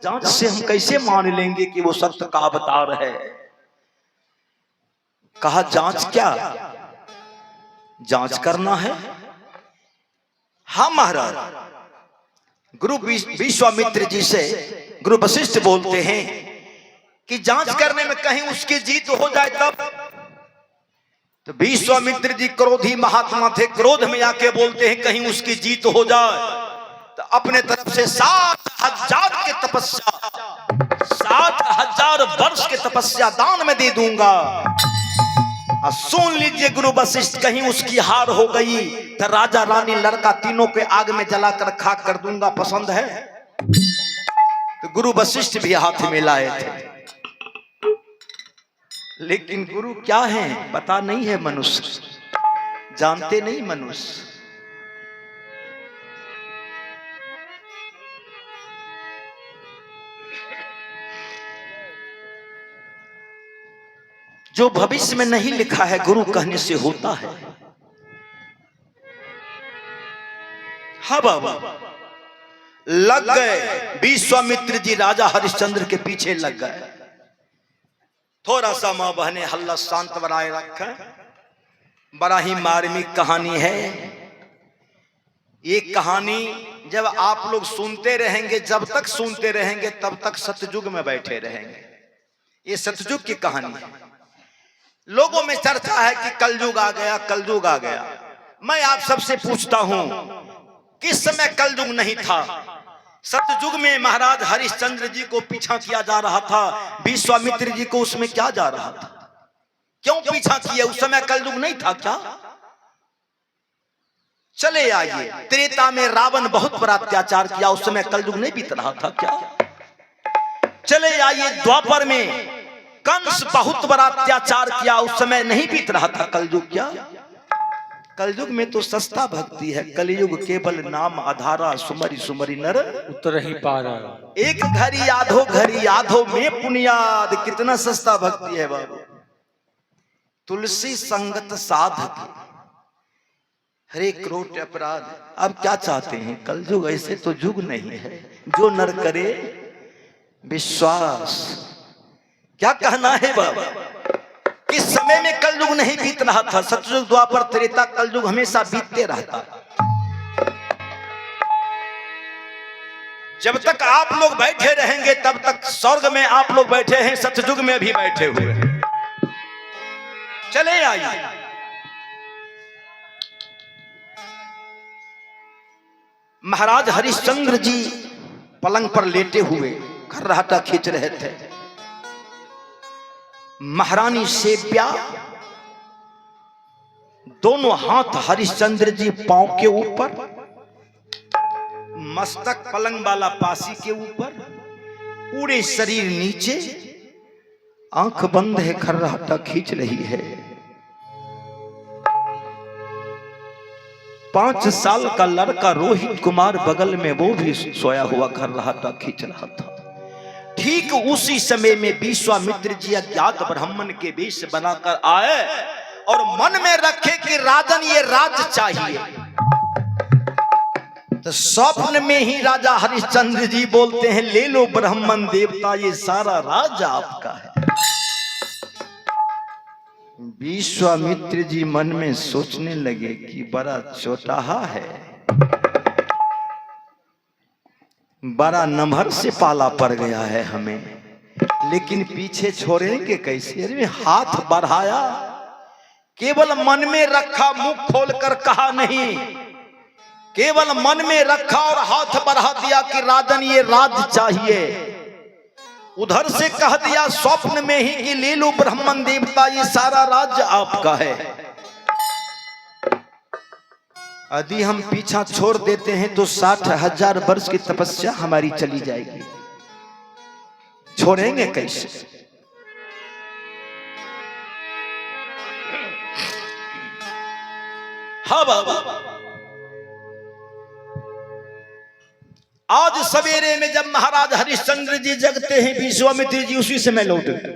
जांच से हम कैसे मान लेंगे कि वो सत्य का अवतार है। कहा जांच क्या, जांच करना है। हाँ महाराज, गुरु विश्वामित्र जी से गुरु वशिष्ठ बोलते हैं कि जांच करने में कहीं उसकी जीत हो जाए तब। तो विश्वामित्र जी क्रोधी महात्मा थे, क्रोध में आके बोलते हैं कहीं उसकी जीत हो जाए तो अपने तरफ से 7,000 की तपस्या, 7,000 वर्ष की तपस्या दान में दे दूंगा। और सुन लीजिए गुरु वशिष्ठ, कहीं उसकी हार हो गई तो राजा रानी लड़का तीनों के आग में जलाकर खाक कर दूंगा। पसंद है? तो गुरु वशिष्ठ भी हाथ में लाए थे, लेकिन गुरु क्या है पता नहीं है, मनुष्य जानते नहीं। मनुष्य जो भविष्य में नहीं लिखा है गुरु कहने से होता है। हाँ बाबा, लग गए विश्वामित्र जी राजा हरिश्चंद्र के पीछे लग गए। थोड़ा सा मां बहने हल्ला शांत बनाए रखा। बड़ा ही मार्मिक कहानी है ये कहानी। जब आप लोग सुनते रहेंगे, जब तक सुनते रहेंगे तब तक सतयुग में बैठे रहेंगे। ये सतयुग की कहानी है। लोगों में चर्चा है कि कलयुग आ गया, कलयुग आ गया। मैं आप सबसे पूछता हूं, किस समय कलयुग नहीं था? सतयुग में महाराज हरिश्चंद्र जी को पीछा किया जा रहा था, विश्वामित्र जी को उसमें क्या जा रहा था? क्यों पीछा किया? उस समय कलयुग नहीं था क्या? चले आइए, त्रेता में रावण बहुत बड़ा अत्याचार किया, उस समय कलयुग नहीं बीत रहा था क्या? चले आइए, द्वापर में कंस बहुत बड़ा अत्याचार किया, उस समय नहीं बीत रहा था कलयुग क्या? कलयुग में तो सस्ता भक्ति है। कलयुग केवल नाम आधारा, सुमरी सुमरी नर उतर ही पारा। एक घड़ी आधो में पुनियाद। कितना सस्ता भक्ति है बाबू। तुलसी संगत साधक, हरे करोट अपराध। अब क्या चाहते हैं? कलयुग ऐसे तो युग नहीं है जो नर करे विश्वास। क्या कहना है बाबा? किस समय में कलयुग नहीं बीत रहा था? सतयुग, द्वापर, त्रेता, कलयुग हमेशा बीतते रहता। जब तक आप लोग बैठे रहेंगे तब तक स्वर्ग में आप लोग बैठे हैं, सतयुग में भी बैठे हुए हैं। चले आइए, महाराज हरिश्चंद्र जी पलंग पर लेटे हुए खर्राटा खींच रहे थे। महारानी सेव्या दोनों हाथ हरिश्चंद्र जी पांव के ऊपर, मस्तक पलंग वाला पासी के ऊपर, पूरे शरीर नीचे, आंख बंद है, खर्राटा खींच रही है। 5 साल का लड़का रोहित कुमार बगल में, वो भी सोया हुआ खर्राटा खींच रहा था। ठीक उसी समय में विश्वामित्र जी अज्ञात ब्राह्मण के वेश बनाकर आए और मन में रखे कि राजन ये राज चाहिए। तो स्वप्न में ही राजा हरिश्चंद्र जी बोलते हैं, ले लो ब्राह्मण देवता, ये सारा राज आपका है। विश्वामित्र जी मन में सोचने लगे कि बड़ा चौटाहा है, बड़ा नमहर से पाला पड़ गया है हमें, लेकिन पीछे छोड़ेंगे कैसे? अरे हाथ बढ़ाया, केवल मन में रखा, मुंह खोलकर कहा नहीं, केवल मन में रखा और हाथ बढ़ा दिया कि राजन ये राज चाहिए। उधर से कह दिया स्वप्न में ही कि ले लो ब्राह्मण देवता, ये सारा राज्य आपका है। यदि हम पीछा छोड़ देते हैं तो 60,000 वर्ष की तपस्या हमारी चली जाएगी। छोड़ेंगे कैसे? हाँ बाबा, आज सवेरे में जब महाराज हरिश्चंद्र जी जगते हैं, विश्वामित्र जी उसी समय लौट गए।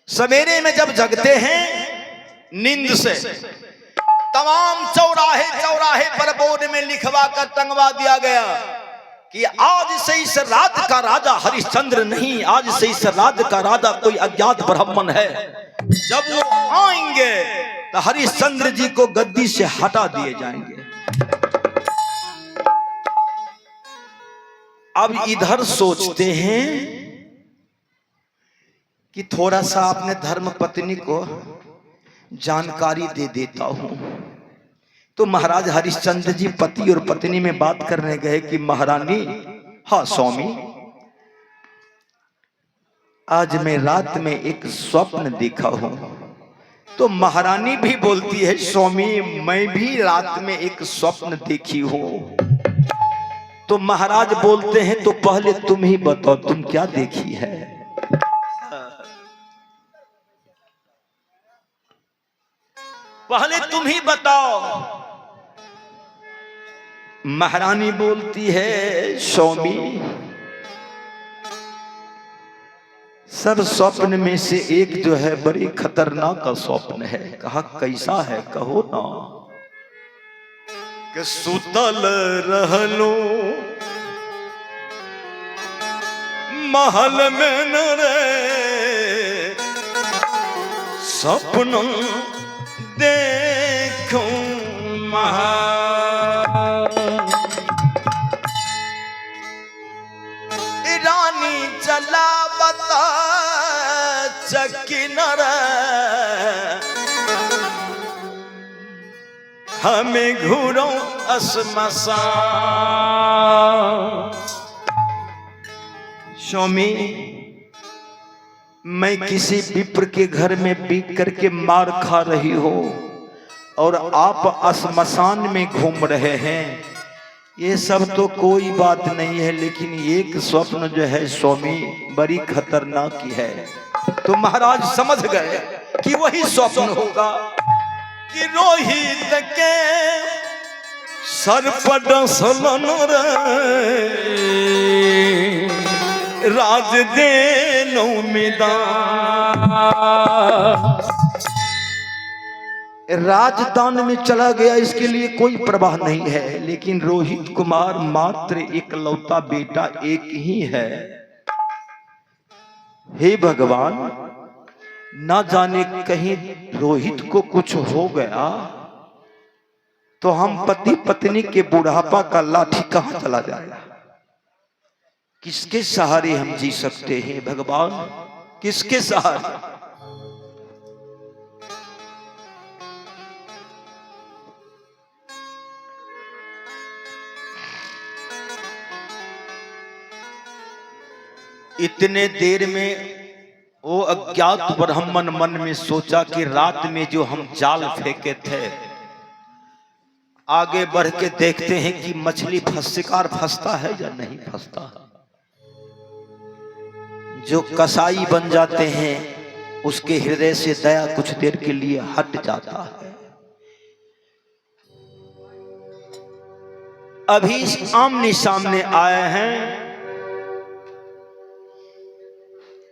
सवेरे में जब जगते हैं नींद से, तमाम चौराहे चौराहे पर बोर्ड में लिखवा कर टंगवा दिया गया कि आज से इस राज्य का राजा हरिश्चंद्र नहीं, आज से इस राज्य का राजा कोई अज्ञात ब्राह्मण है। जब वो आएंगे तो हरिश्चंद्र जी को गद्दी से हटा दिए जाएंगे। अब इधर सोचते हैं कि थोड़ा सा अपने धर्म पत्नी को जानकारी दे देता हूं। तो महाराज हरिश्चंद्र जी पति और पत्नी में बात करने गए कि महारानी, हाँ स्वामी, आज मैं रात में एक स्वप्न देखा हूं। तो महारानी भी बोलती है, स्वामी मैं भी रात में एक स्वप्न देखी हूं। तो महाराज बोलते हैं, तो पहले तुम ही बताओ तुम क्या देखी है। पहले तुम ही बताओ। महारानी बोलती है, स्वामी सब स्वप्न में से एक जो है बड़ी खतरनाक का स्वप्न है। कहा कैसा है, कहो ना। कि सुतल रहलो महल में न रे, सपन देखूं महा, रानी चला बता चकिनर, हमें घूरो असमसा। स्वामी मैं किसी विप्र के घर में बिक करके मार खा रही हो और आप श्मशान में घूम रहे हैं, ये सब तो कोई बात नहीं है, लेकिन एक स्वप्न जो है स्वामी बड़ी खतरनाक ही है। तो महाराज समझ गए कि वही स्वप्न होगा कि रोहित के सर पर डसलन राज देनो मैदान, राजदान में चला गया, इसके लिए कोई प्रवाह नहीं है। लेकिन रोहित कुमार मात्र इकलौता बेटा एक ही है। हे भगवान, ना जाने कहीं रोहित को कुछ हो गया तो हम पति पत्नी के बुढ़ापा का लाठी कहां चला जाएगा। किसके सहारे हम जी सकते हैं भगवान, किसके सहारे। इतने देर में वो अज्ञात ब्राह्मण मन में सोचा कि रात में जो हम जाल फेंके थे, आगे बढ़ के देखते हैं कि मछली शिकार फंसता है या नहीं फंसता। जो कसाई बन जाते हैं उसके हृदय से दया कुछ देर के लिए हट जाता है। अभी आमने सामने आए हैं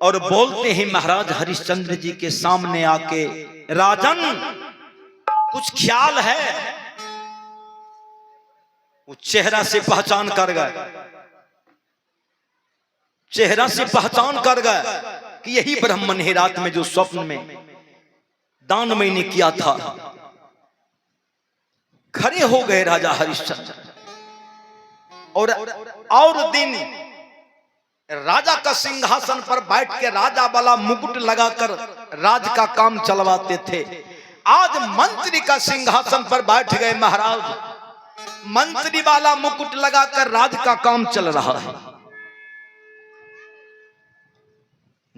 और बोलते हैं महाराज हरिश्चंद्र जी के सामने आके, राजन कुछ ख्याल है। वो चेहरा से पहचान कर गए, चेहरा से पहचान कर गए कि यही ब्राह्मण है रात में जो स्वप्न में दान मैंने किया था। खड़े हो गए राजा हरिश्चंद्र और दिन राजा का सिंहासन पर बैठ के राजा वाला मुकुट लगाकर राज का काम चलवाते थे। आज मंत्री का सिंहासन पर बैठ गए महाराज, मंत्री वाला मुकुट लगाकर राज का काम चल रहा है।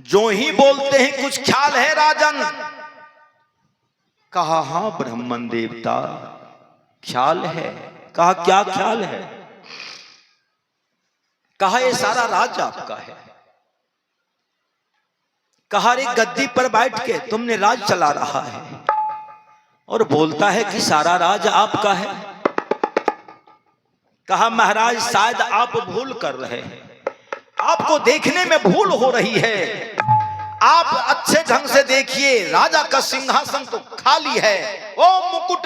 जो ही बोलते हैं कुछ ख्याल है राजन। कहा हाँ ब्राह्मण देवता ख्याल है। कहा क्या ख्याल है। कहा ये सारा राज आपका है। कहा रे गद्दी पर बैठ के तुमने राज चला रहा है और बोलता है कि सारा राज आपका है। कहा महाराज शायद आप भूल कर रहे हैं, आपको देखने में भूल हो रही है। आप अच्छे ढंग से देखिए, राजा का सिंहासन तो खाली है, वो मुकुट